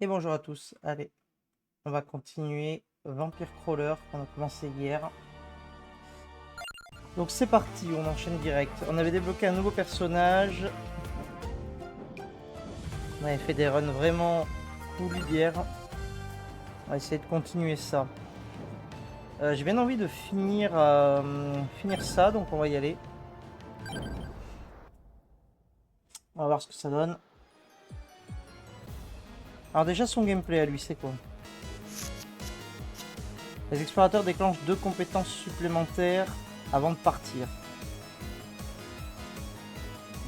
Et bonjour à tous, allez, on va continuer Vampire Crawler qu'on a commencé hier. Donc c'est parti, on enchaîne direct. On avait débloqué un nouveau personnage. On avait fait des runs vraiment cool hier. On va essayer de continuer ça. J'ai bien envie de finir ça, donc on va y aller. On va voir ce que ça donne. Alors déjà son gameplay à lui, c'est quoi? Les explorateurs déclenchent 2 compétences supplémentaires avant de partir.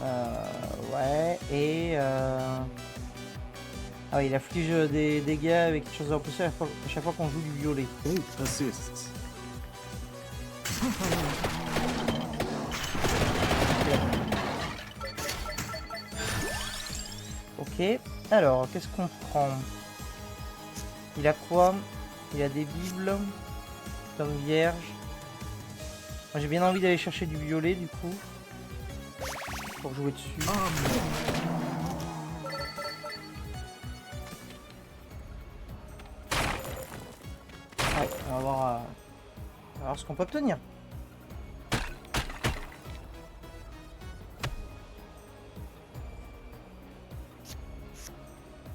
Ouais, et... Ah oui, il afflige des dégâts avec quelque chose de repoussé à chaque fois qu'on joue du violet. Assists. Ok, alors, qu'est-ce qu'on prend? Il a quoi? Il a des bibles, tome vierge. Moi, j'ai bien envie d'aller chercher du violet, du coup. Pour jouer dessus. Ouais, on va voir ce qu'on peut obtenir.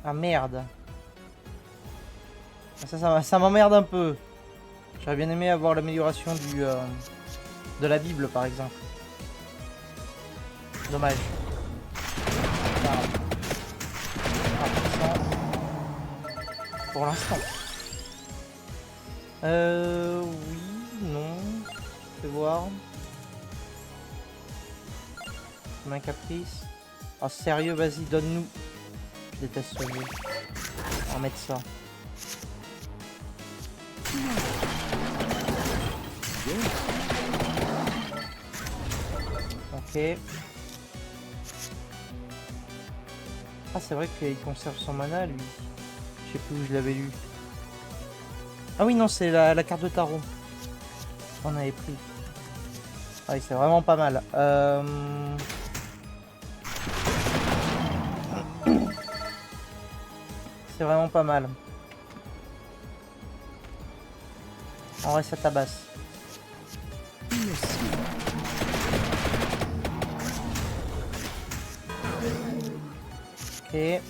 Ah merde. Ça m'emmerde un peu. J'aurais bien aimé avoir l'amélioration de la Bible par exemple. Dommage. Pour l'instant. Oui, non. Fais voir. Comme un caprice. Oh sérieux, vas-y, donne-nous. Je déteste ce jeu. On va mettre ça. Ok. Ah c'est vrai qu'il conserve son mana lui. Je sais plus où je l'avais lu. Ah oui non c'est la carte de tarot. On avait pris. Ah oui c'est vraiment pas mal. C'est vraiment pas mal. En vrai ça tabasse. Ok.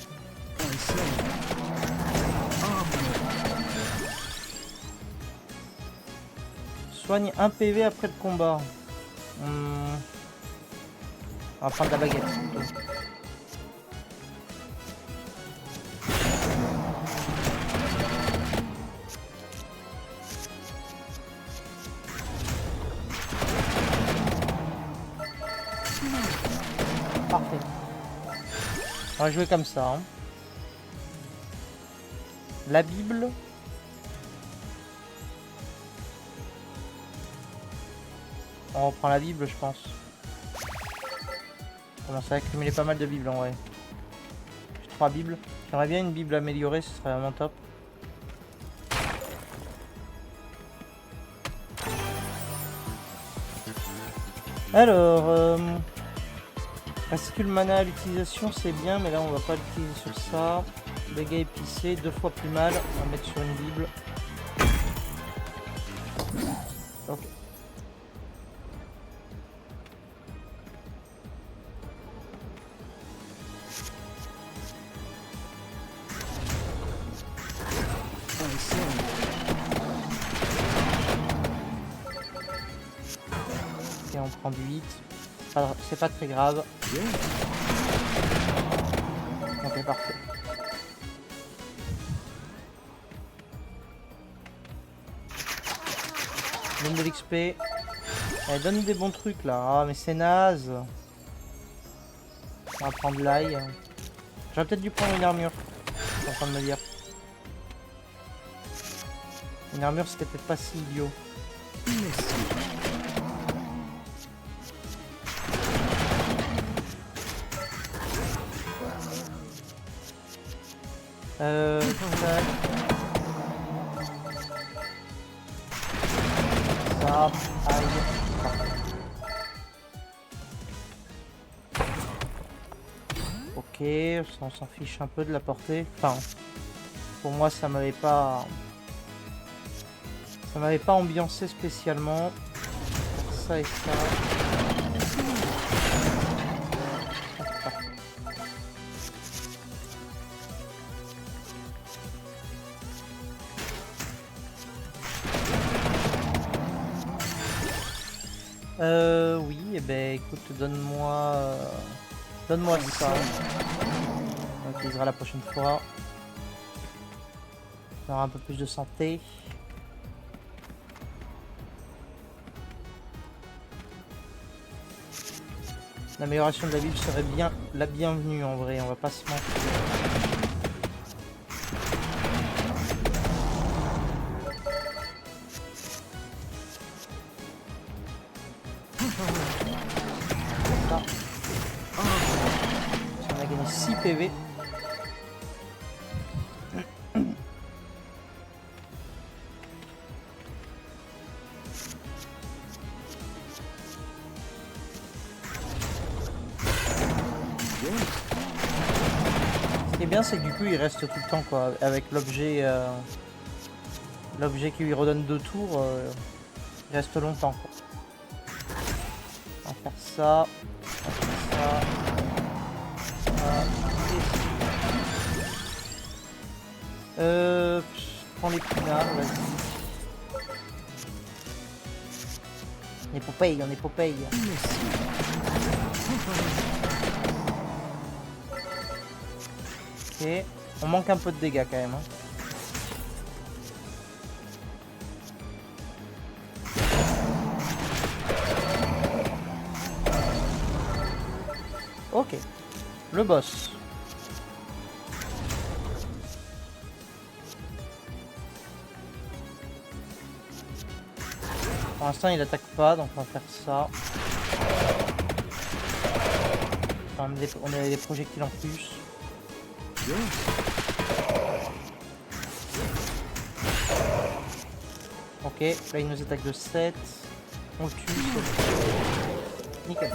Soigne 1 PV après le combat. On va prendre la baguette. Parfait. On va jouer comme ça. Hein. La Bible. On reprend la Bible, je pense. On commence à accumuler pas mal de Bibles en vrai. J'ai 3 Bibles. J'aimerais bien une Bible améliorée, ce serait vraiment top. Alors, fascicule mana à l'utilisation, c'est bien, mais là on va pas l'utiliser sur ça. Dégâts épicés, 2 fois plus mal. On va mettre sur une Bible. Ok. Et on prend du 8. C'est pas très grave. Ok, parfait. Donne de l'XP. Elle donne des bons trucs là. Ah, mais c'est naze. On va prendre l'ail. J'aurais peut-être dû prendre une armure. Je suis en train de me dire. Une armure, c'était peut-être pas si idiot. Tac. Ça, aïe. Ok, on s'en fiche un peu de la portée. Enfin, pour moi ça m'avait pas ambiancé spécialement. Ça et ça. Oui, et ben écoute, donne-moi ça. On utilisera la prochaine fois. On aura un peu plus de santé. L'amélioration de la Bible serait bien la bienvenue en vrai, on va pas se mentir. On a gagné 6 PV. Ce qui est bien, c'est que du coup il reste tout le temps quoi, avec l'objet qui lui redonne 2 tours, il reste longtemps quoi. On va faire ça, on va faire ça, prends les pinards, vas-y. On est Popeye, on est Popeye. Ok, on manque un peu de dégâts quand même. Hein. Ok, le boss. Pour l'instant il attaque pas, donc on va faire ça. On a des projectiles en plus. Ok, là il nous attaque de 7. On le tue. Nickel.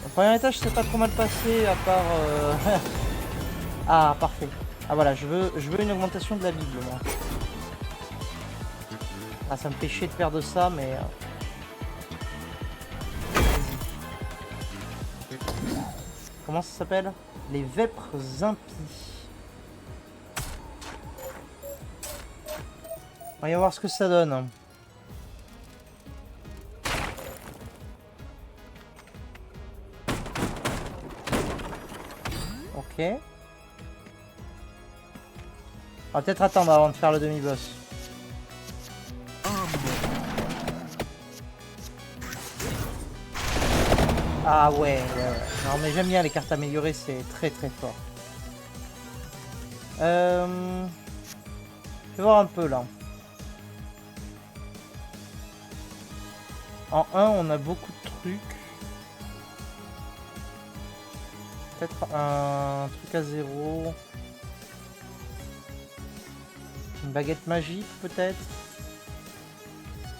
Le premier étage s'est pas trop mal passé à part... Ah parfait. Ah voilà, je veux une augmentation de la Bible moi. Ah ça me fait chier de perdre ça mais... Comment ça s'appelle? Les vêpres impies. On va voir ce que ça donne. Ok. On va peut-être attendre avant de faire le demi-boss. Ah ouais. Non mais j'aime bien les cartes améliorées, c'est très très fort. Je vais voir un peu là. En 1 on a beaucoup de trucs. Peut-être un truc à 0. Une baguette magique peut-être.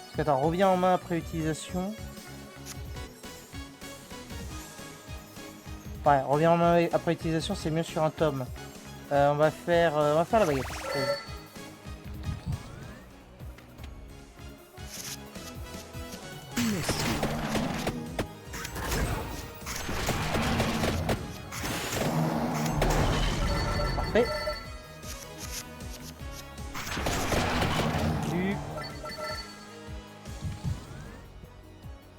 Parce que attends, reviens en main après utilisation. Ouais, reviens en main après utilisation, c'est mieux sur un tome. On va faire la baguette. Parfait.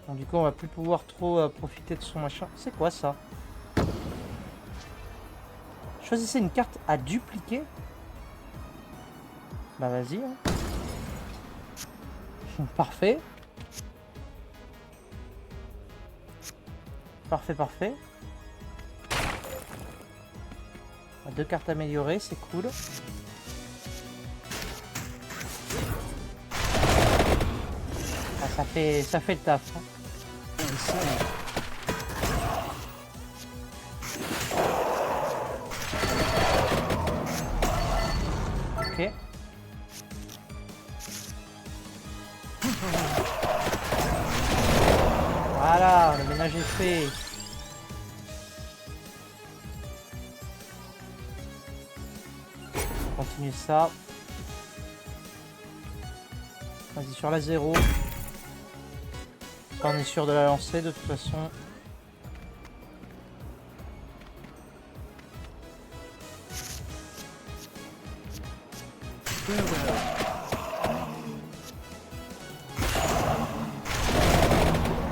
Bon, du coup, on va plus pouvoir trop profiter de son machin. C'est quoi ça? Choisissez une carte à dupliquer. Bah vas-y. Hein. Parfait. Parfait, parfait. 2 cartes améliorées, c'est cool. Ah, ça fait le taf. Hein. Ok. Voilà, le ménage est fait. continuer ça. Vas-y, sur la 0. On est sûr de la lancer de toute façon.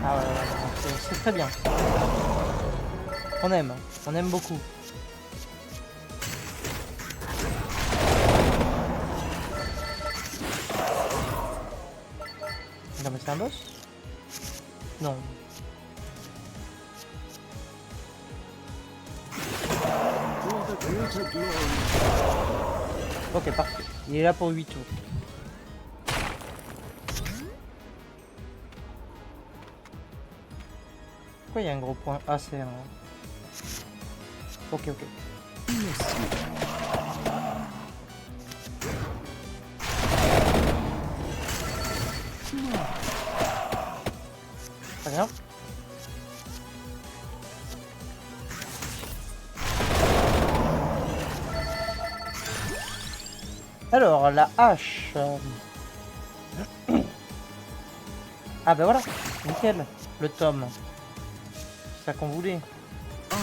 Ah ouais, c'est très bien. On aime beaucoup. Non mais c'est un boss? Non. Ok, parfait. Il est là pour 8 tours. Pourquoi il y a un gros point? Ah, c'est un... Ok, ok. Très bien. Alors, la hache. Ah ben voilà, nickel, le tome. C'est ça qu'on voulait. Que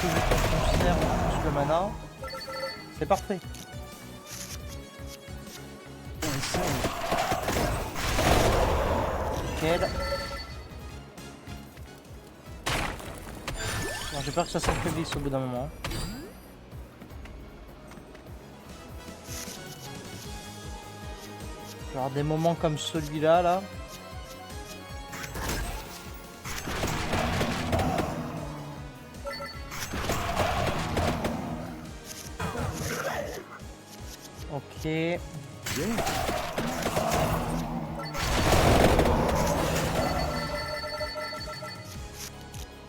je conserve plus le mana. C'est parfait. Nickel. Bon, j'ai peur que ça s'affaiblisse au bout d'un moment. Genre des moments comme celui-là, là. Ok.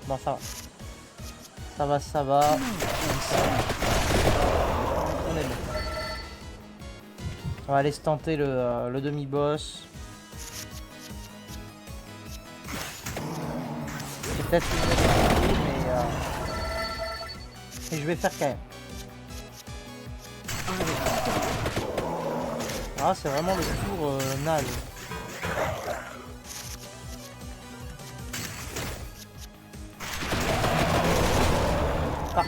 Bon, ça va. Ça va, ça va. On est bon. On va aller se tenter le demi-boss. C'est peut-être une difficile, mais je vais faire quand même. Ah, c'est vraiment le tour naze. Ah.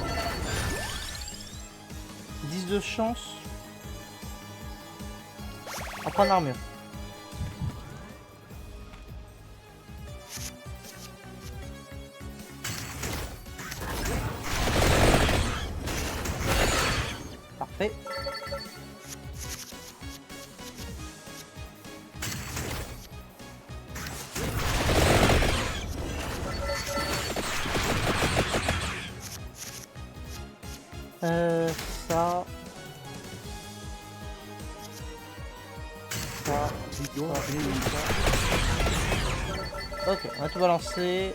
10 de chance. On prend l'armure. Parfait. Ça. Ok, on va tout balancer.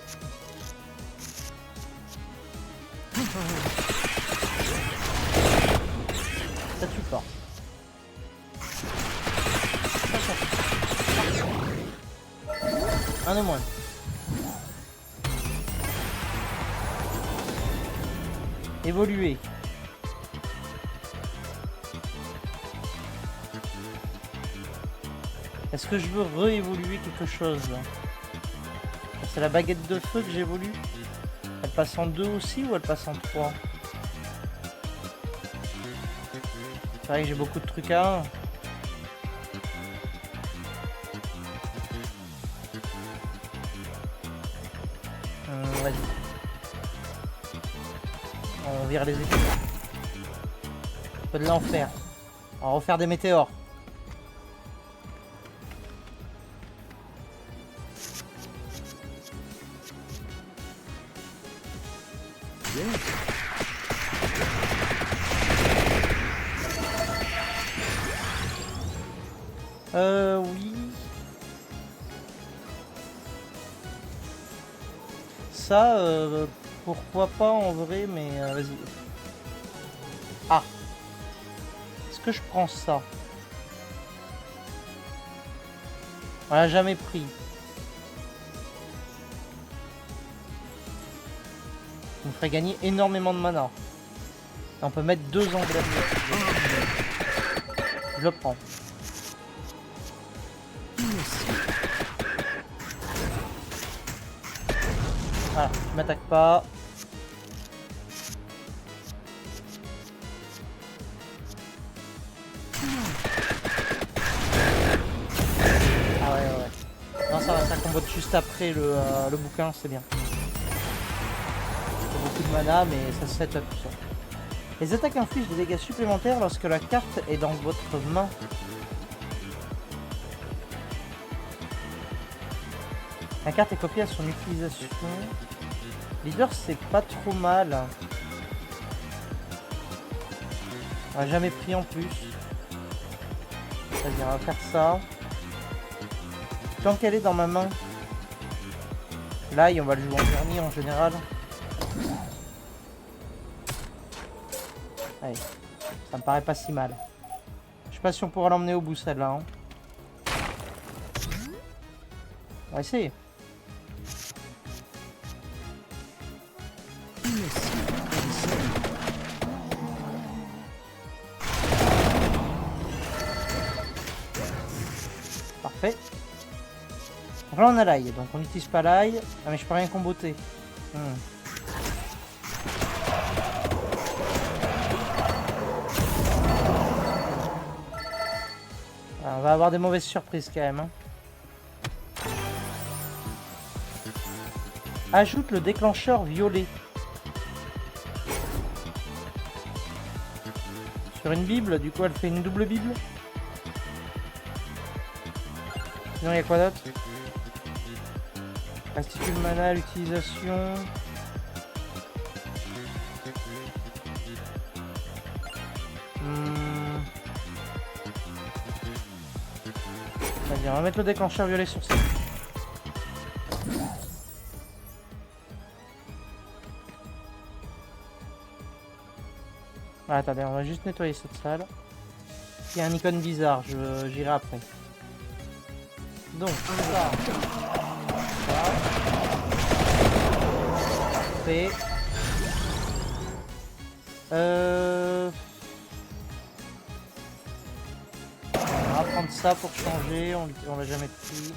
Ça tue pas. Un de moins. Évoluer. Est-ce que je veux réévoluer quelque chose? C'est la baguette de feu que j'évolue. Elle passe en 2 aussi ou elle passe en 3? C'est vrai que j'ai beaucoup de trucs à 1. Vas-y. On vire les épées. Un peu de l'enfer. On va refaire des météores. Oui. Ça, pourquoi pas en vrai, mais vas-y. Ah. Est-ce que je prends ça? On l'a jamais pris. Ça me ferait gagner énormément de mana. On peut mettre 2 emblèmes. Je le prends. Voilà, je m'attaque pas. Ah ouais. Non, ça combote juste après le bouquin, c'est bien. C'est beaucoup de mana, mais ça se set up tout ça. Les attaques infligent des dégâts supplémentaires lorsque la carte est dans votre main. La carte est copiée à son utilisation. Leader, c'est pas trop mal. On l'a jamais pris en plus. C'est-à-dire, on va faire ça. Tant qu'elle est dans ma main. Là, on va le jouer en dernier en général. Allez, ça me paraît pas si mal. Je sais pas si on pourra l'emmener au bout celle-là. Hein. On va essayer. Parfait. Donc là on a l'ail, donc on n'utilise pas l'ail. Ah mais je peux rien comboter. On va avoir des mauvaises surprises quand même. Hein. Ajoute le déclencheur violet. Sur une bible, du coup elle fait une double bible. Sinon il y a quoi d'autre? Restitue le mana à l'utilisation. Vas-y, on va mettre le déclencheur violet sur ça. Ah, attendez, on va juste nettoyer cette salle. Il y a un icône bizarre, j'irai après. Donc, ça. Parfait. On va prendre ça pour changer, on l'a jamais pris.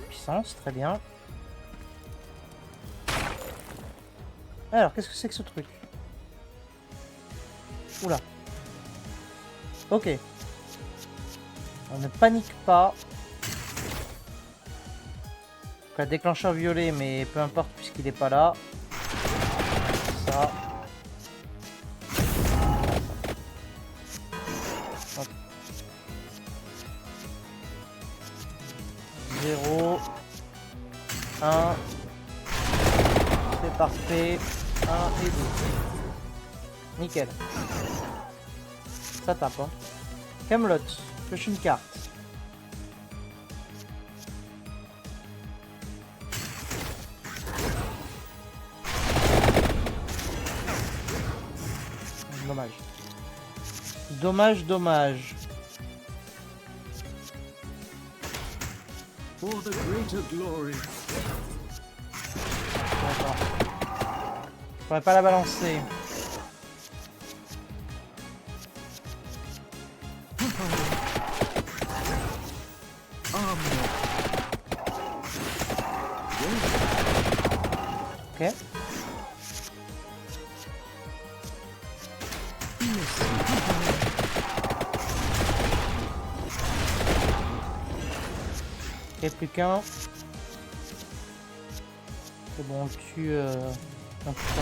Puissance, très bien. Alors, qu'est-ce que c'est que ce truc? Oula. Ok. On ne panique pas. Donc, un déclencheur violet, mais peu importe puisqu'il n'est pas là. Ça. Hop. 0. 1. C'est parfait. 1 et 2. Nickel. Ça tape, hein. Camelot. Pioche une carte. Dommage. Dommage, dommage. For the greater glory. D'accord. Je pourrais pas la balancer. Ok. Ok, plus qu'un. C'est bon, on le tue. On tue pas.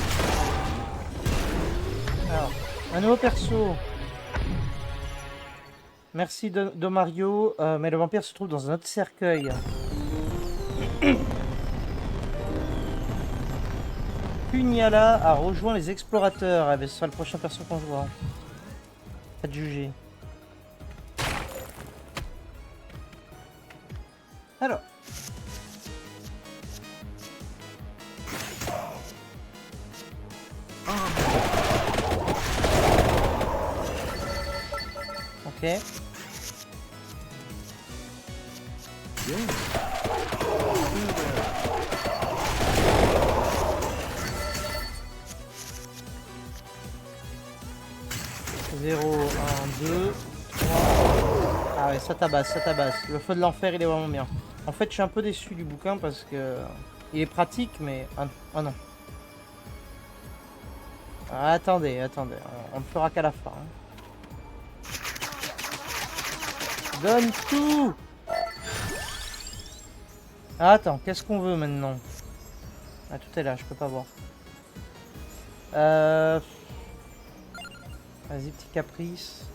Alors, un nouveau perso. Merci Domario, mais le vampire se trouve dans un autre cercueil. Punyala a rejoint les explorateurs. Ah, ben, ce sera le prochain perso qu'on jouera. Pas de juger. Alors. Ok. Zéro, 1, 2, 3. Ah ouais, ça tabasse, ça tabasse. Le feu de l'enfer, il est vraiment bien. En fait, je suis un peu déçu du bouquin parce que... il est pratique, mais... Ah non. Ah, attendez, attendez. On ne fera qu'à la fin. Hein. Donne tout! Ah, attends, qu'est-ce qu'on veut maintenant? Ah, tout est là, je peux pas voir. Vas-y, petit caprice.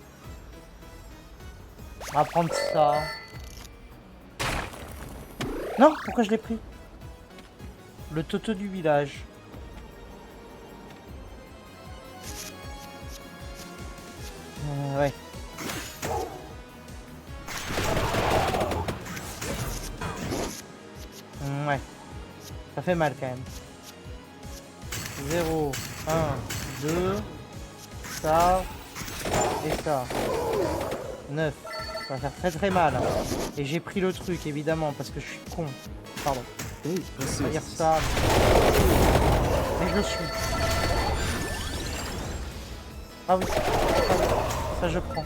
On va prendre ça. Non, pourquoi je l'ai pris? Le toto du village. Ouais. Ouais. Ça fait mal quand même. 0, 1, 2. Ça. Et ça. 9. Ça va faire très très mal. Et j'ai pris le truc évidemment parce que je suis con. Pardon. On va dire ça. Mais je le suis. Ah oui. Ça je prends.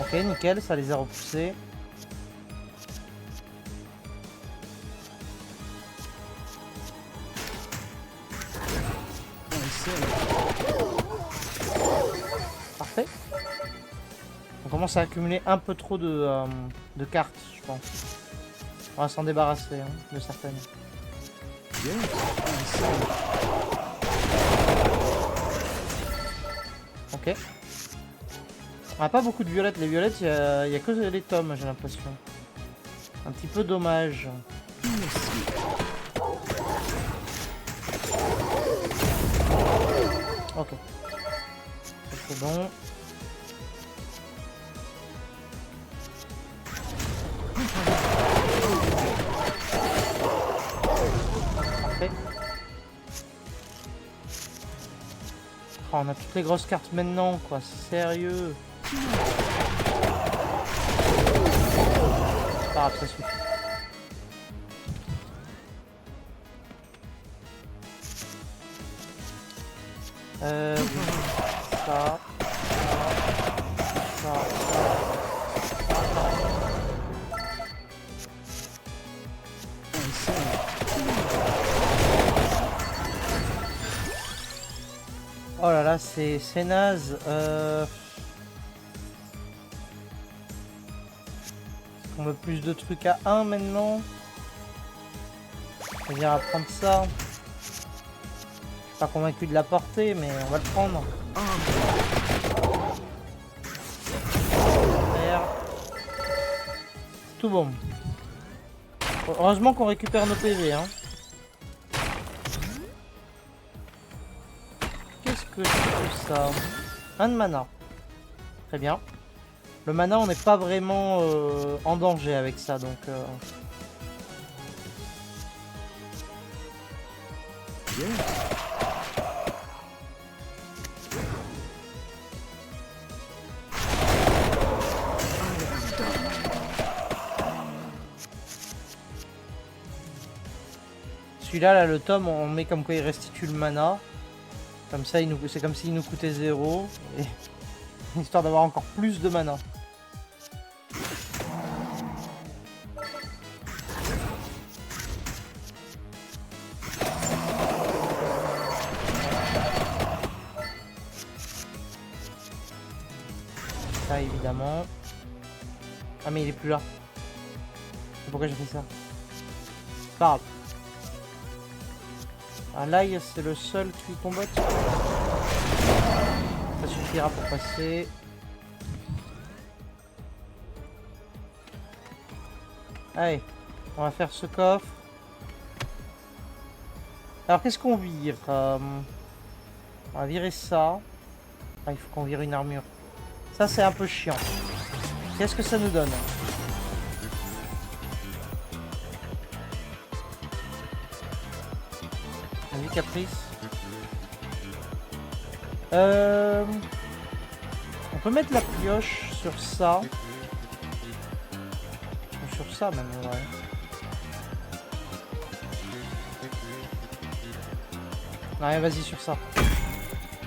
Ok, nickel, ça les a repoussés. Parfait. On commence à accumuler un peu trop de cartes, je pense. On va s'en débarrasser, hein, de certaines. Ok. On n'a pas beaucoup de violettes. Les violettes, il n'y a que les tomes, j'ai l'impression. Un petit peu dommage. Ok. C'est bon. Parfait. Oh, on a toutes les grosses cartes maintenant, quoi. Sérieux. C'est pas grave, ça suffit. Ça. Ça. Oh là là, c'est naze. On veut plus de trucs à 1 maintenant. On va dire à prendre ça. Je suis pas convaincu de la portée, mais on va le prendre. Tout bon. Heureusement qu'on récupère nos PV, hein. Qu'est-ce que c'est que ça? Un de mana. Très bien. Le mana, on n'est pas vraiment en danger avec ça, donc... Celui-là, là, le tome, on met comme quoi il restitue le mana. Comme ça, c'est comme s'il nous coûtait 0. Et... histoire d'avoir encore plus de mana. Ça, évidemment. Ah, mais il est plus là. Pourquoi j'ai fait ça? C'est pas grave. Ah, l'ail, c'est le seul qui combatte. Ça suffira pour passer. Allez, on va faire ce coffre. Alors, qu'est-ce qu'on vire? On va virer ça. Ah, il faut qu'on vire une armure. Ça, c'est un peu chiant. Qu'est-ce que ça nous donne? Vas-y, Caprice. On peut mettre la pioche sur ça. Ou sur ça même, ouais. Ouais, vas-y sur ça.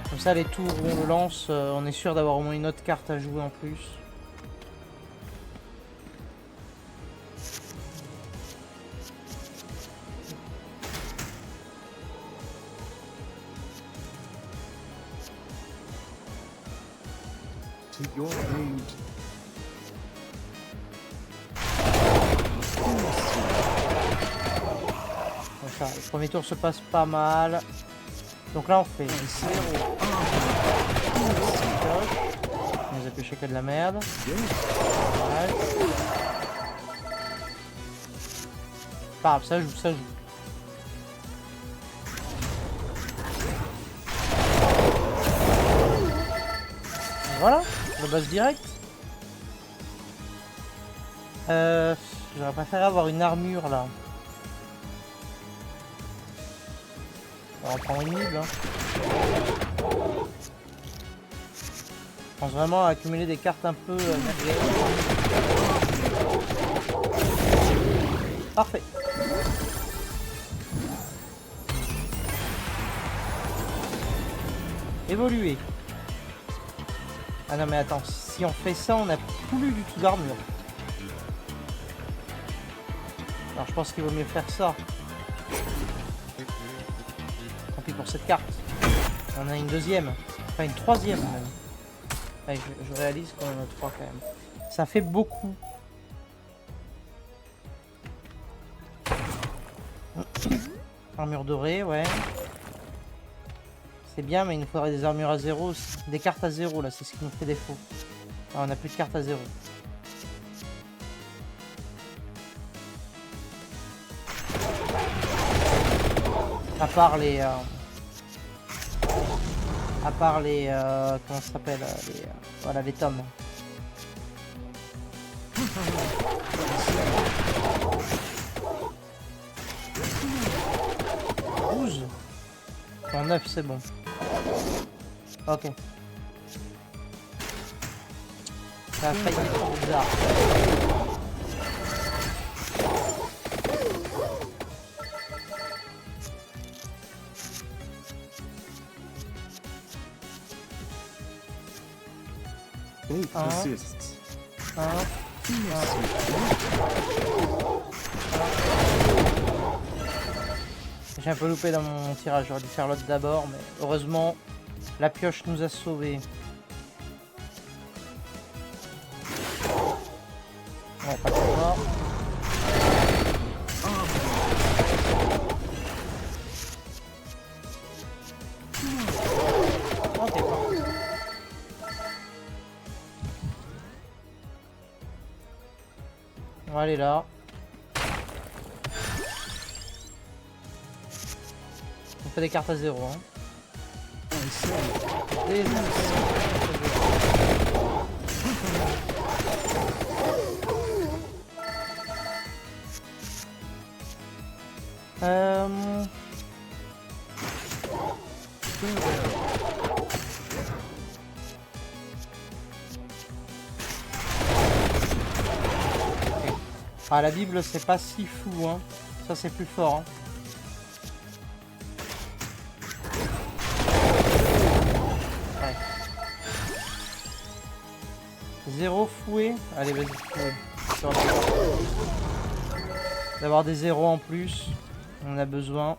Comme ça, les tours où on le lance, on est sûr d'avoir au moins une autre carte à jouer en plus. Enfin, le premier tour se passe pas mal. Donc là on fait 0. On nous a pioché que de la merde. Ouais. Pas grave, ça joue, ça joue. Et voilà, le boss direct. J'aurais préféré avoir une armure là. On va prendre une Bible. Hein. Je pense vraiment à accumuler des cartes un peu merguez. Parfait. Évoluer. Ah non mais attends, si on fait ça, on n'a plus du tout d'armure. Alors je pense qu'il vaut mieux faire ça. Tant pis pour cette carte. On a une deuxième. Enfin une troisième même. Ouais, je réalise qu'on en a 3 quand même. Ça fait beaucoup. Armure dorée, ouais. C'est bien, mais il nous faudrait des armures à 0 aussi. Des cartes à 0 là, c'est ce qui nous fait défaut. Ah, on n'a plus de cartes à 0. À part les... comment ça s'appelle voilà, les tomes. En 9 c'est bon. Ok. Ça a failli être bizarre. J'ai un peu loupé dans mon tirage, j'aurais dû faire l'autre d'abord, mais heureusement la pioche nous a sauvés. Ouais, pas trop fort. Ok. On va aller là. On fait des cartes à 0. Hein. Ah, la Bible c'est pas si fou, hein. Ça c'est plus fort. Hein. Ouais. 0 fouet. Allez vas-y, fouet. D'avoir des 0 en plus. On a besoin.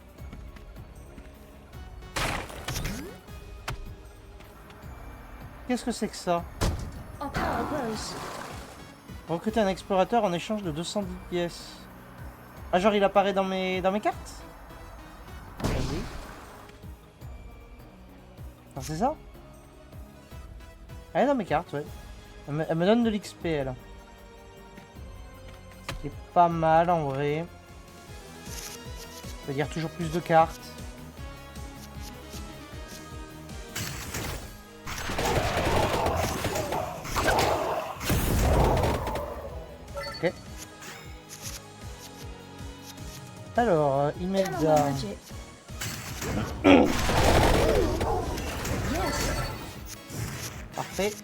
Qu'est-ce que c'est que ça? Recruter un explorateur en échange de 210 pièces. Ah genre il apparaît dans mes cartes? Vas-y. Ah, c'est ça? Elle est dans mes cartes, ouais. Elle me donne de l'XP elle. Ce qui est pas mal en vrai. Ça veut dire toujours plus de cartes. Ok. Alors, Imelda. Parfait.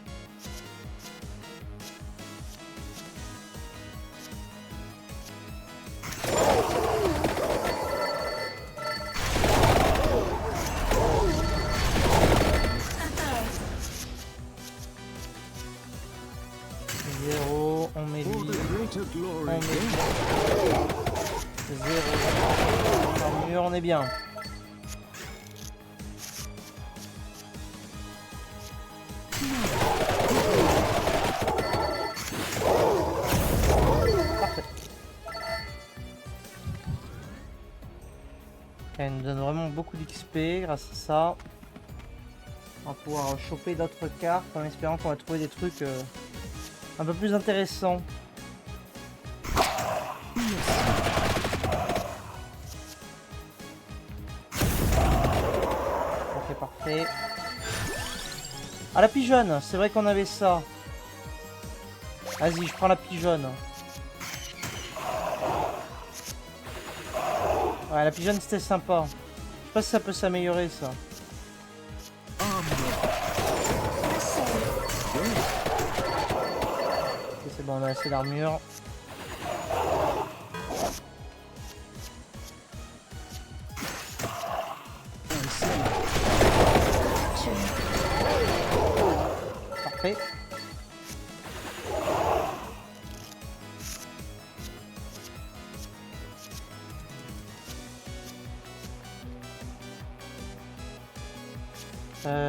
Zéro, on met lui. On met lui. Zéro. Armure, on est bien. Parfait. Elle nous donne vraiment beaucoup d'XP grâce à ça. On va pouvoir choper d'autres cartes en espérant qu'on va trouver des trucs un peu plus intéressants. Ok, parfait. Ah, la pigeonne, c'est vrai qu'on avait ça. Vas-y, je prends la pigeonne. Ouais, la pigeonne c'était sympa. Je sais pas si ça peut s'améliorer ça. Ok, c'est bon, on a assez d'armure. Parfait.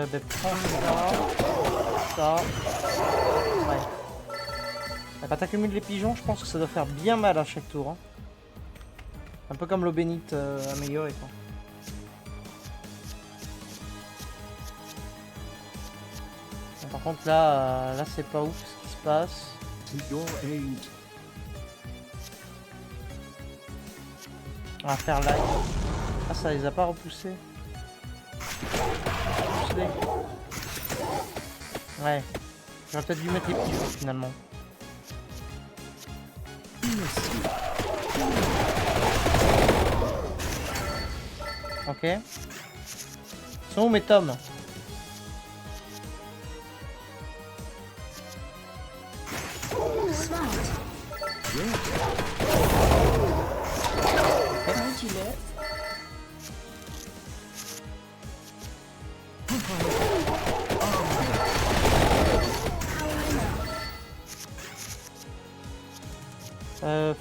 Ben prends ça. Ouais. Quand t'accumules les pigeons, je pense que ça doit faire bien mal à chaque tour. Hein. Un peu comme l'eau bénite améliorée quoi. Bon, par contre là, là c'est pas ouf ce qui se passe. On va faire live. Ah, ça les a pas repoussés. Ouais. J'aurais peut-être dû mettre les pigeons finalement. Ok. Ils sont où mes tomes?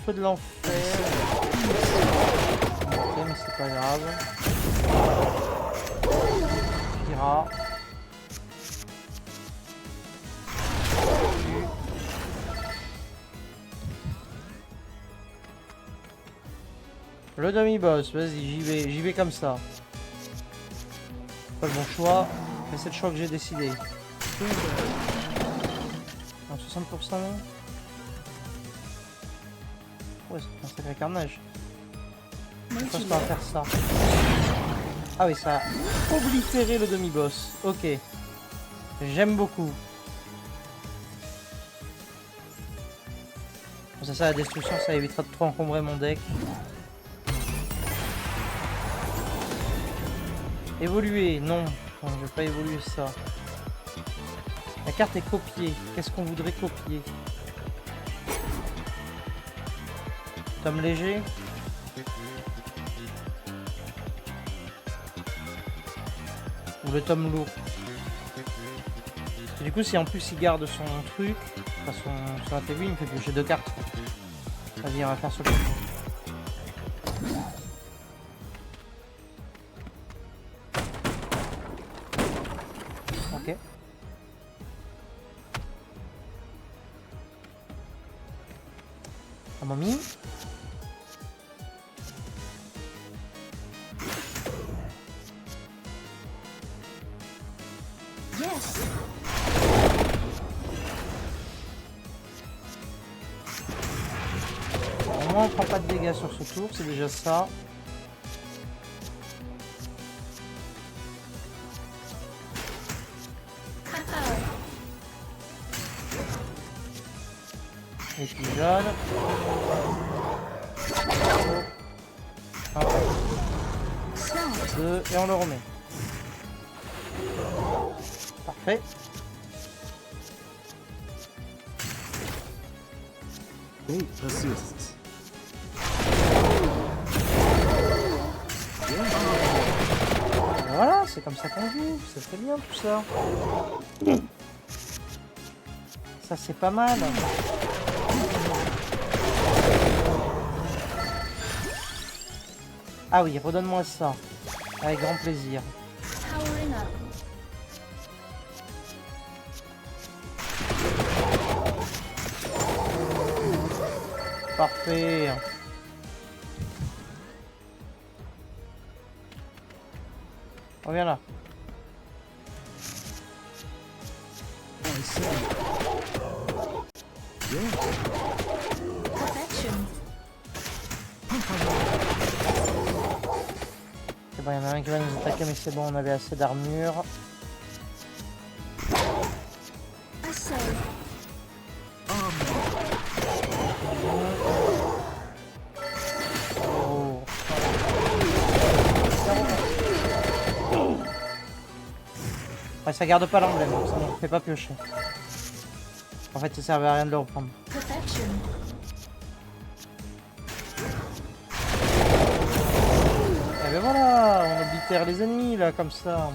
Feu de l'enfer. Ok, mais c'est pas grave. Pira. Le demi-boss, vas-y, j'y vais comme ça. Pas le bon choix, mais c'est le choix que j'ai décidé. En 60% non. Ouais, c'est un sacré carnage. Je pense qu'on va faire ça. Ah oui, ça a oblitéré le demi-boss. Ok. J'aime beaucoup. Bon, c'est ça la destruction, ça évitera de trop encombrer mon deck. Évoluer, non. Non, je vais pas évoluer ça. La carte est copiée. Qu'est-ce qu'on voudrait copier? Tome léger. Ou le tome lourd. Et du coup, si en plus il garde son truc, enfin son ATV, il me fait piocher 2 cartes. Vas-y, on va faire ce coup. Ok. La momie. Yes. Au moins on prend pas de dégâts sur ce tour, c'est déjà ça. Les pigeonnes. Un, deux, et on le remet. Parfait. Fate persists. Voilà, c'est comme ça qu'on joue. C'est très bien tout ça. Ça c'est pas mal. Ah oui, redonne-moi ça. Avec grand plaisir. Powering up. Parfait. Reviens là. I say. Yeah. Perfection. C'est bon, il y en a un qui va nous attaquer, mais c'est bon, on avait assez d'armure. I say. Oh. Ouais, ça garde pas l'emblème, donc ça ne fait pas piocher. En fait, ça servait à rien de le reprendre. Perfection. Et ben voilà, on oblitère les ennemis là, comme ça.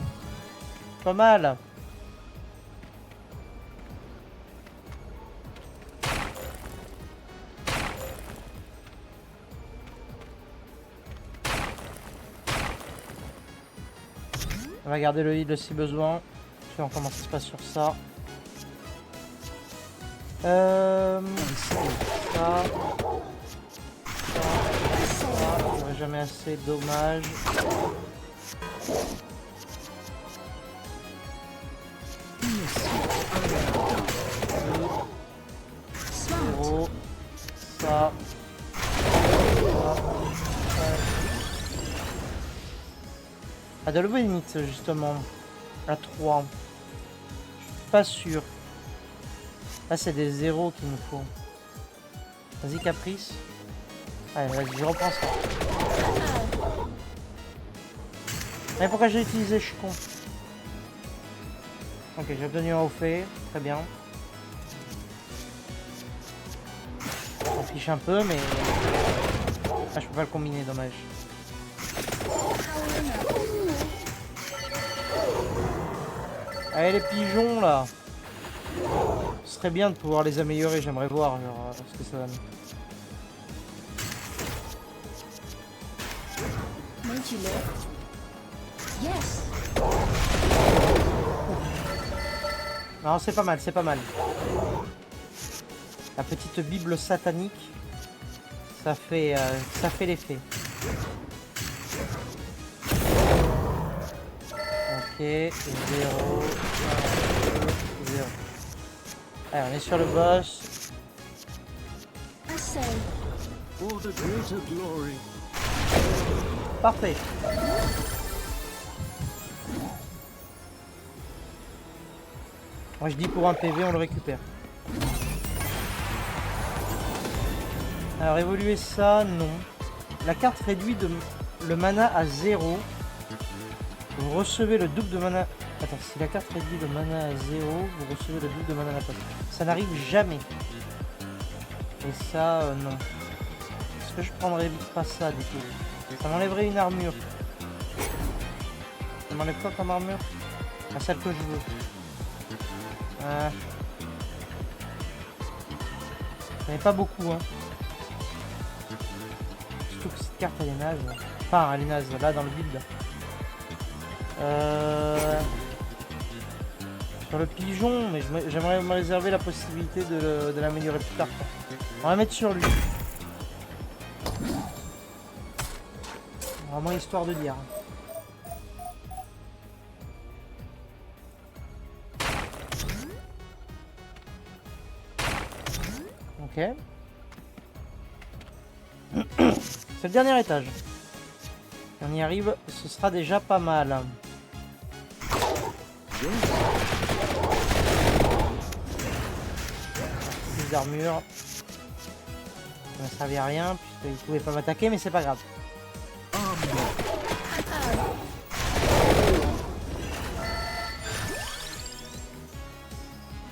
Pas mal. On va garder le heal si besoin. Je vais voir comment ça se passe sur ça. Ça. J'aurais jamais assez, dommage. Smart. Ça. Ah, de le bénite justement. À 3. Je suis pas sûr. Là, c'est des zéros qu'il nous faut. Vas-y, Caprice. Allez, vas-y, je reprends ça. Mais pourquoi j'ai utilisé? Je suis con. Ok, j'ai obtenu un haut fait. Très bien. On fiche un peu, mais... Ah, je peux pas le combiner, dommage. Powering up. Allez, les pigeons, là. Ce serait bien de pouvoir les améliorer, j'aimerais voir genre, ce que ça donne. Made you look. Yes. Non, c'est pas mal, c'est pas mal. La petite Bible satanique, ça fait l'effet. Ok, 0, 0. Allez, on est sur le boss. I say. For the greater glory. Parfait. Moi je dis pour un PV, on le récupère. Alors évoluer ça, non. La carte réduit le mana à 0. Vous recevez le double de mana. Attends, si la carte réduit le mana à 0, vous recevez le double de mana à la place. Ça n'arrive jamais. Et ça, non. Est-ce que je prendrais pas ça du coup? Ça m'enlèverait une armure. Ça m'enlève quoi comme armure? Ah, celle que je veux. J'en ai pas beaucoup, hein. Surtout que cette carte elle est naze. Enfin, elle est naze, là dans le build. Sur le pigeon, mais j'aimerais me réserver la possibilité de l'améliorer plus tard. On va la mettre sur lui. Vraiment histoire de dire. Ok. C'est le dernier étage. Si on y arrive, ce sera déjà pas mal. Plus d'armure. Ça ne servait à rien puisqu'il pouvait pas m'attaquer, mais c'est pas grave.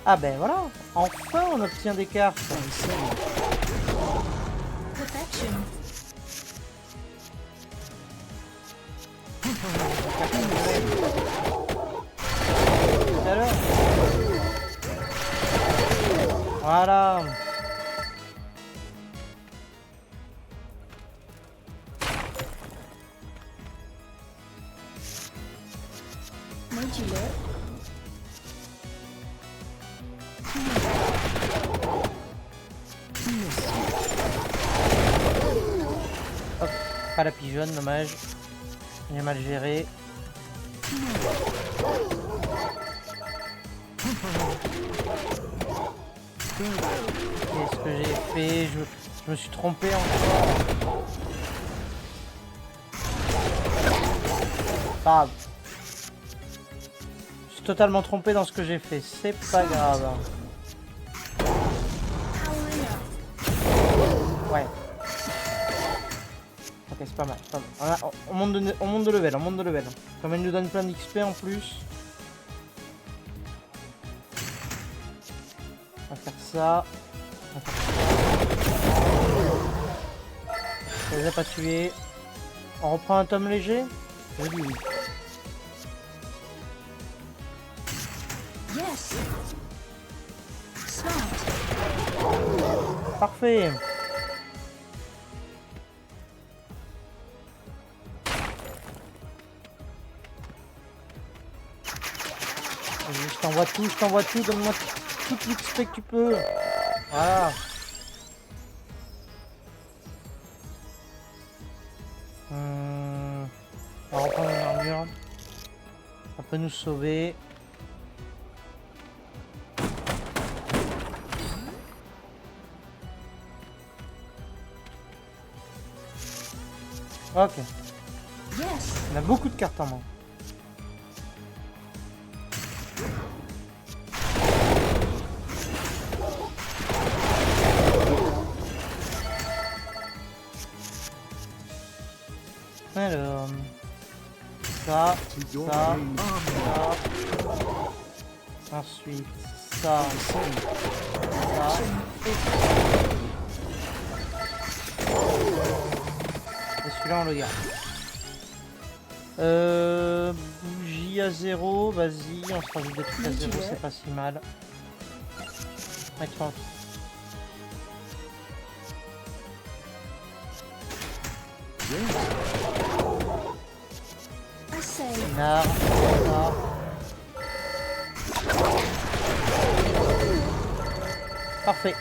Ah ben voilà, enfin on obtient des cartes. Perfection. Et alors? Voilà. Modular. Hop, pas la pigeonne, dommage. J'ai mal géré. Qu'est-ce que j'ai fait? Je me suis trompé encore. Pas grave. Je suis totalement trompé dans ce que j'ai fait. C'est pas grave. Powering up. Ouais. Ok, c'est pas mal. Pas mal. On monte de level, on monte de level. Comme elle nous donne plein d'XP en plus. On va faire ça. On va faire ça. Je les ai pas tués. On reprend un tome léger? Je dis oui. Yes. Smart. Parfait. Vas-y, je t'envoie tout, donne-moi toute l'XP que tu peux. Voilà. On va reprendre une armure. Ça peut nous sauver. Ok, Yes. on a beaucoup de cartes en main. Alors, ça, To your ça, aim. ça. Ensuite, ça, ça. Et celui-là, on le garde. Bougie à 0, vas-y, on se rajoute des trucs à 0, c'est pas si mal. Attends. I say. Pinard, ça. Parfait.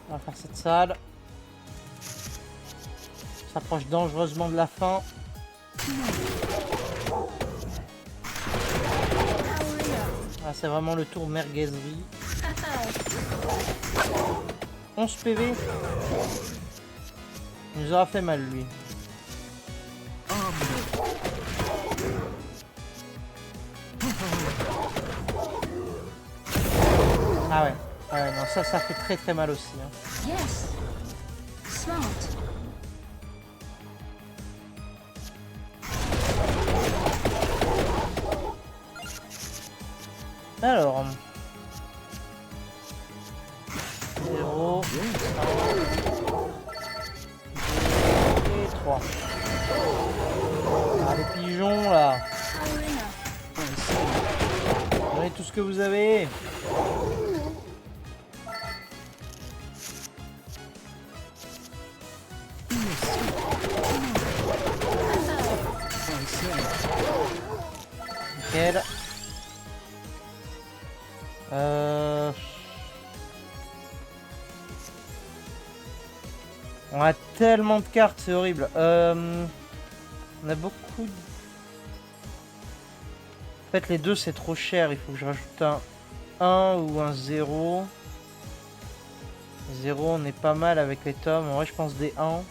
On va faire cette salle. On s'approche dangereusement de la fin. Powering up. Ah, c'est vraiment le tour merguezerie. 11 PV. Il nous aura fait mal, lui. Ah ouais. Ouais, non, ça fait très très mal aussi. Hein. Yes. Smart. Alors. 0. Et 3. Ah, les pigeons là. Powering up. Donnez tout ce que vous avez. Nickel. On a tellement de cartes, c'est horrible. On a beaucoup de... En fait, les deux, c'est trop cher. Il faut que je rajoute un 1 ou un 0. 0, on est pas mal avec les tomes. En vrai, je pense des 1. On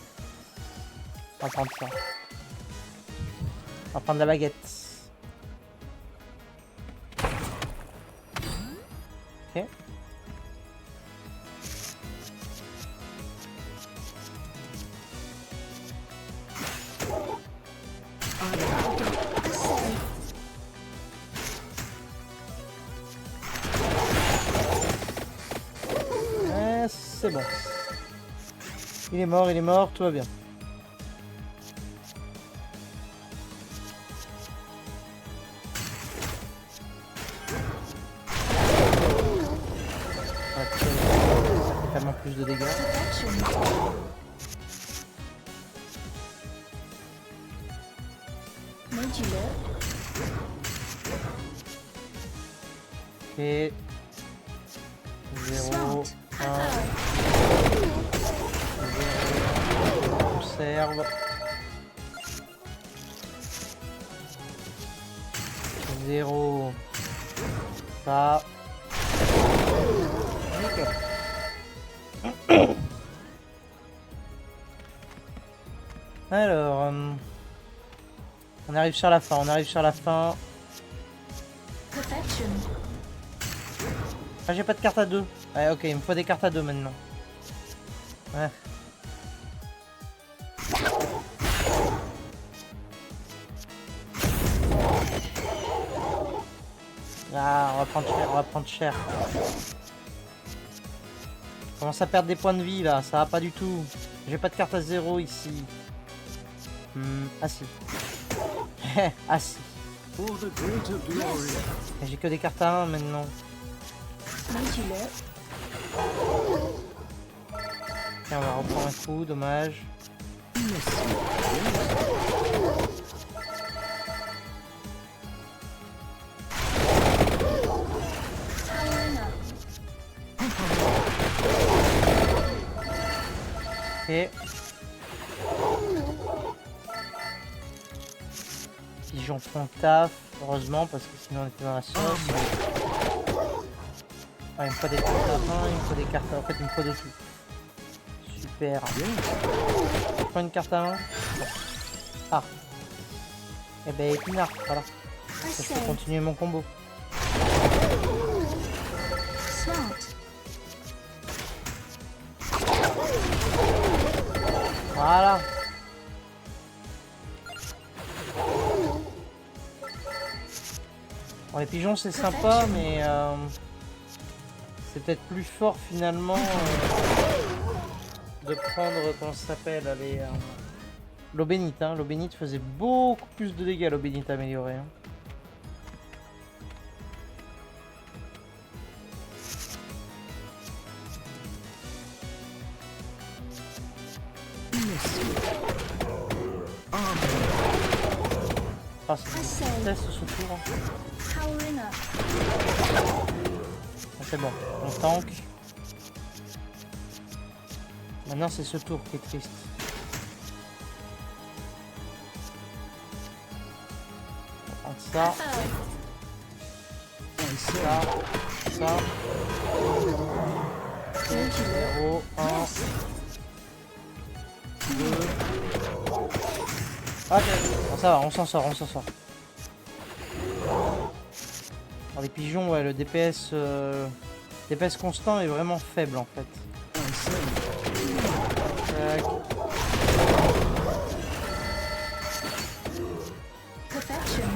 va prendre ça. On va prendre la baguette. Ok. c'est bon. Il est mort, tout va bien. Voilà, ça fait tellement plus de dégâts. Perfection. Modular. Ok. 0, Smart. 1, Uh-oh. conserve. 0. Ça. Nickel. Alors, on arrive sur la fin, Perfection. Ah, j'ai pas de carte à 2. Ouais, ok, il me faut des cartes à 2 maintenant. Ouais. Ah, on va prendre cher. Je commence à perdre des points de vie là, ça va pas du tout. J'ai pas de carte à 0 ici. Ah si. Ah si. For the greater glory. Et j'ai que des cartes à 1 maintenant. Modular. Tiens, on va reprendre un coup, dommage. Powering up. Ok. Pigeons font taf, heureusement, parce que sinon on était dans la sauce. Ah, il me faut des cartes à 1, il me faut des cartes à... En fait, il me faut de tout. Super. Je prends une carte à 1. Bon. Ah. Eh ben, épinard, voilà. I Je say. peux continuer mon combo. Smart. Voilà. Bon, les pigeons c'est sympa, mais c'est peut-être plus fort finalement de prendre, comment ça s'appelle, l'eau bénite. L'eau bénite faisait beaucoup plus de dégâts, l'eau bénite améliorée. Hein. Ah, c'est une vitesse ce tour. Powering up. Ah, c'est bon, on tank. Maintenant c'est ce tour qui est triste. On va prendre ça, Uh-oh. ça. 0, 1, 2. Ok, bon, ça va, on s'en sort. Alors, les pigeons, ouais, le DPS, DPS constant est vraiment faible en fait. Tac. Perfection.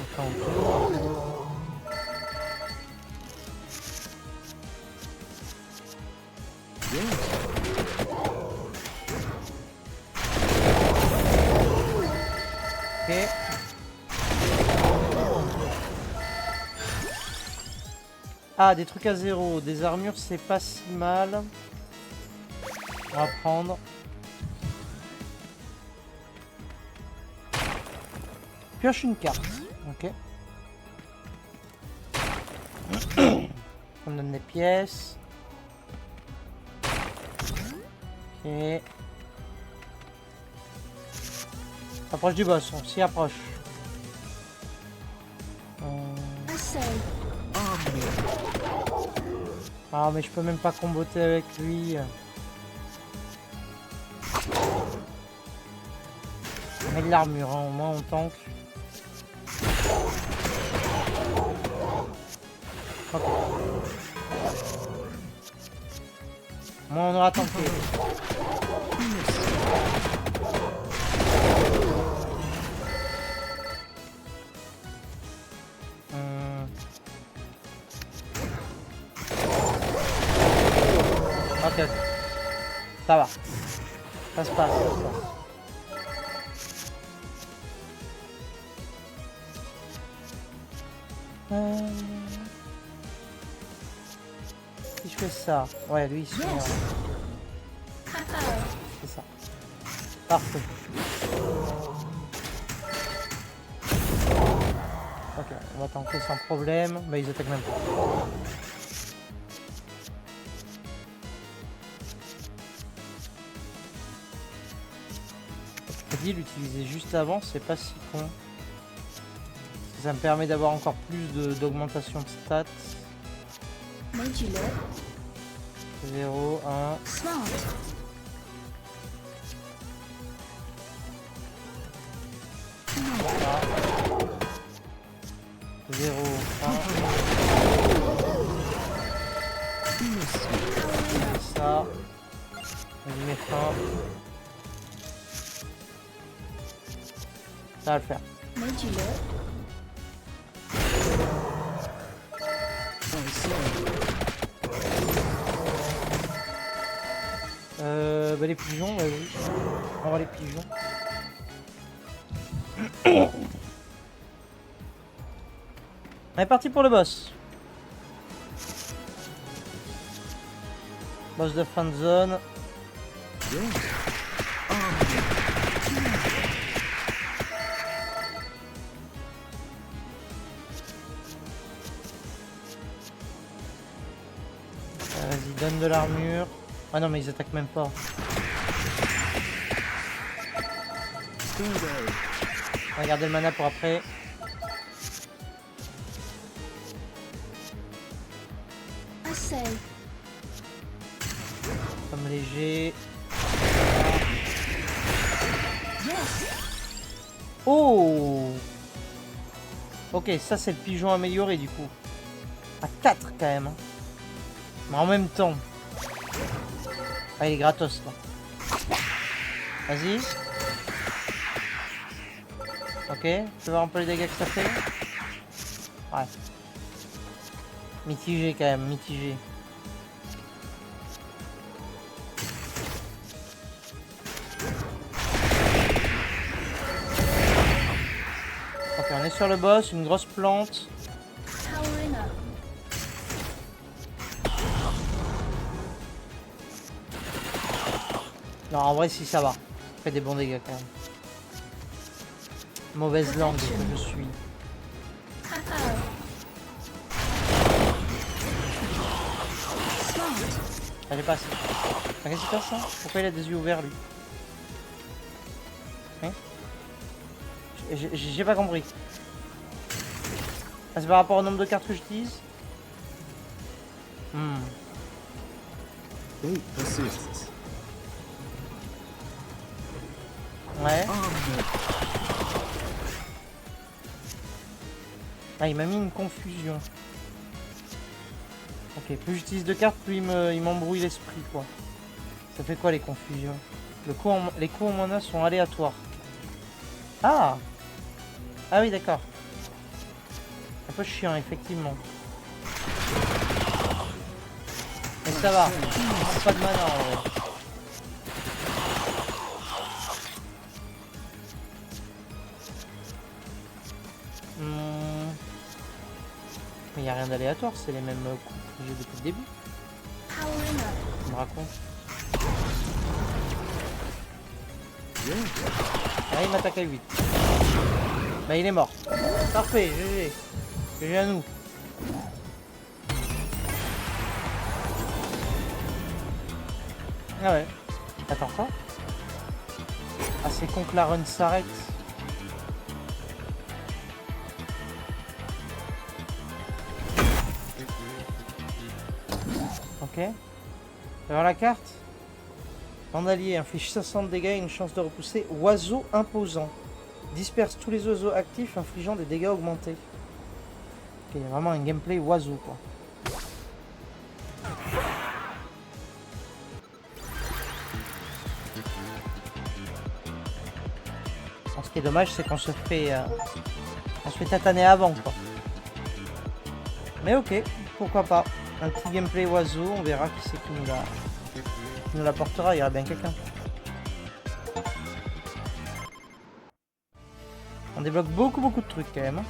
Attends. Ok. Ah, des trucs à 0, des armures c'est pas si mal. On va prendre. Pioche une carte. Ok. On donne des pièces. Ok. Approche du boss, on s'y approche. I say. Ah mais je peux même pas comboter avec lui. On met de l'armure, hein, au moins on tank. Ok. Moi on aura tanké. ok. Ça va. Ça se passe, ça se passe. Si je fais ça, ouais, lui il se Yes. c'est ça. Parfait. Ok, on va tanker sans problème, mais ils attaquent même pas. Je te dis, l'utiliser juste avant, c'est pas si con. Ça me permet d'avoir encore plus d'augmentation de stats. Modular. 0, 1. Smart. Ça. 0, 1. Ça. Je mets fin. Ça va le faire. Modular. I say. Bah les pigeons, ouais, oui. On va les pigeons. On est parti pour le boss. Boss de fin de zone. Yes. Vas-y, donne de l'armure. Ah non, mais ils attaquent même pas. Survey. On va garder le mana pour après. Assay. Comme léger. Yes. Oh! Ok, ça c'est le pigeon amélioré du coup. À 4 quand même. Hein. Mais en même temps. Ah, il est gratos là. Vas-y. Ok, tu peux voir un peu les dégâts que ça fait? Ouais. Mitigé quand même, mitigé. Ok, on est sur le boss, une grosse plante. Powering up. Non, en vrai, si ça va. Ça fait des bons dégâts quand même. Mauvaise langue que je suis. Smart. Allez, passe. Ah, qu'est-ce qui se passe ça? Pourquoi il a des yeux ouverts lui? Hein? J'ai pas compris. Ah, c'est par rapport au nombre de cartes que j'utilise? Fate persists. Ouais. Armor. Ah, il m'a mis une confusion. Ok, plus j'utilise de cartes, plus il m'embrouille l'esprit, quoi. Ça fait quoi les confusions? Les coups en mana sont aléatoires. Ah! Ah oui, d'accord. Un peu chiant, effectivement. Mais ça va. C'est pas de mana, en vrai. Mais il n'y a rien d'aléatoire, c'est les mêmes coups que j'ai depuis le début. Powering up. Tu me racontes. Yes. Ah, il m'attaque à 8. Bah, il est mort. Parfait, GG. GG à nous. Ah ouais. Attends, quoi? Ah, c'est con que la run s'arrête. Ok. Alors la carte. Bandalier inflige 60 dégâts et une chance de repousser. Oiseau imposant. Disperse tous les oiseaux actifs infligeant des dégâts augmentés. Ok, il y a vraiment un gameplay oiseau quoi. Alors, ce qui est dommage c'est qu'on se fait tataner avant quoi. Mais ok, pourquoi pas. Un petit gameplay oiseau, on verra qui c'est qui nous l'a qui nous l'apportera, il y aura bien quelqu'un. On débloque beaucoup de trucs quand même.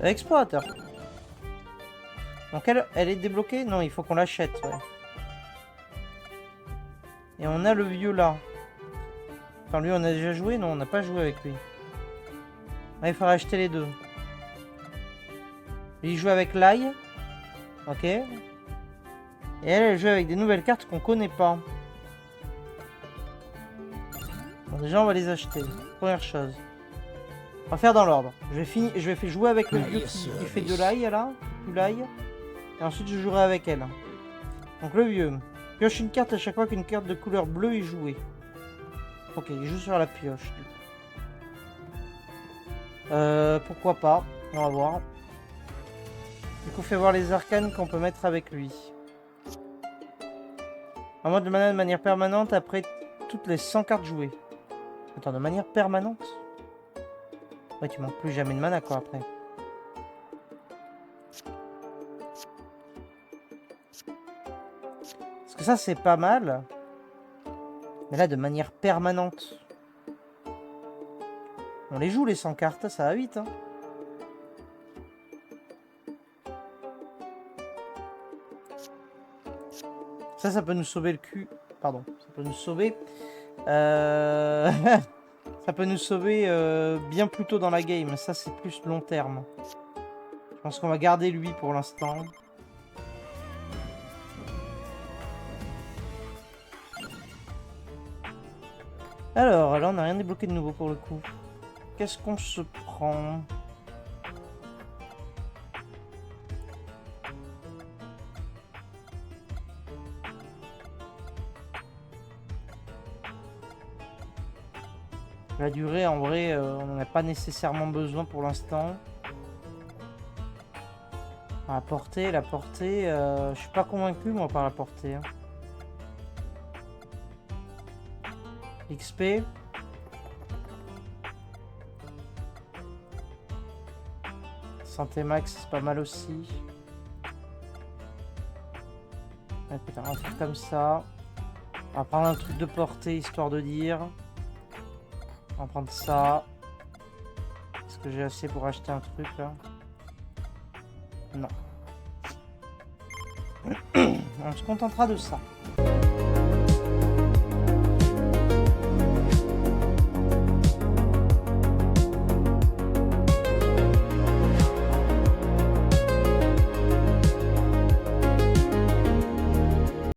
Explorateur. Donc elle est débloquée? Non, il faut qu'on l'achète. Ouais. Et on a le vieux là. Enfin lui on a déjà joué? Non, on n'a pas joué avec lui. Ah, il faudra acheter les deux. Lui il joue avec l'ail. Ok. Et elle joue avec des nouvelles cartes qu'on connaît pas. Bon, déjà on va les acheter. Première chose. On va faire dans l'ordre. Je vais jouer avec le vieux qui fait de l'ail là. Du l'ail. Et ensuite je jouerai avec elle. Donc le vieux. Pioche une carte à chaque fois qu'une carte de couleur bleue est jouée. Ok, il joue sur la pioche. Pourquoi pas. On va voir. Du coup, fait voir les arcanes qu'on peut mettre avec lui. À moins de mana de manière permanente après toutes les 100 cartes jouées. Attends, de manière permanente? Ouais, tu manques plus jamais de mana quoi après. Parce que ça c'est pas mal. Mais là de manière permanente. On les joue les 100 cartes, ça va vite hein. Ça peut nous sauver le cul. Pardon, ça peut nous sauver. Ça peut nous sauver bien plus tôt dans la game. Ça, c'est plus long terme. Je pense qu'on va garder lui pour l'instant. Alors, là, on n'a rien débloqué de nouveau pour le coup. Qu'est-ce qu'on se prend ? La durée, en vrai, on n'en a pas nécessairement besoin pour l'instant. La portée, je suis pas convaincu moi par la portée. Hein. XP. Santé max, c'est pas mal aussi. Ah, putain, un truc comme ça. On va prendre un truc de portée histoire de dire. On va prendre ça. Est-ce que j'ai assez pour acheter un truc là? Non. On se contentera de ça.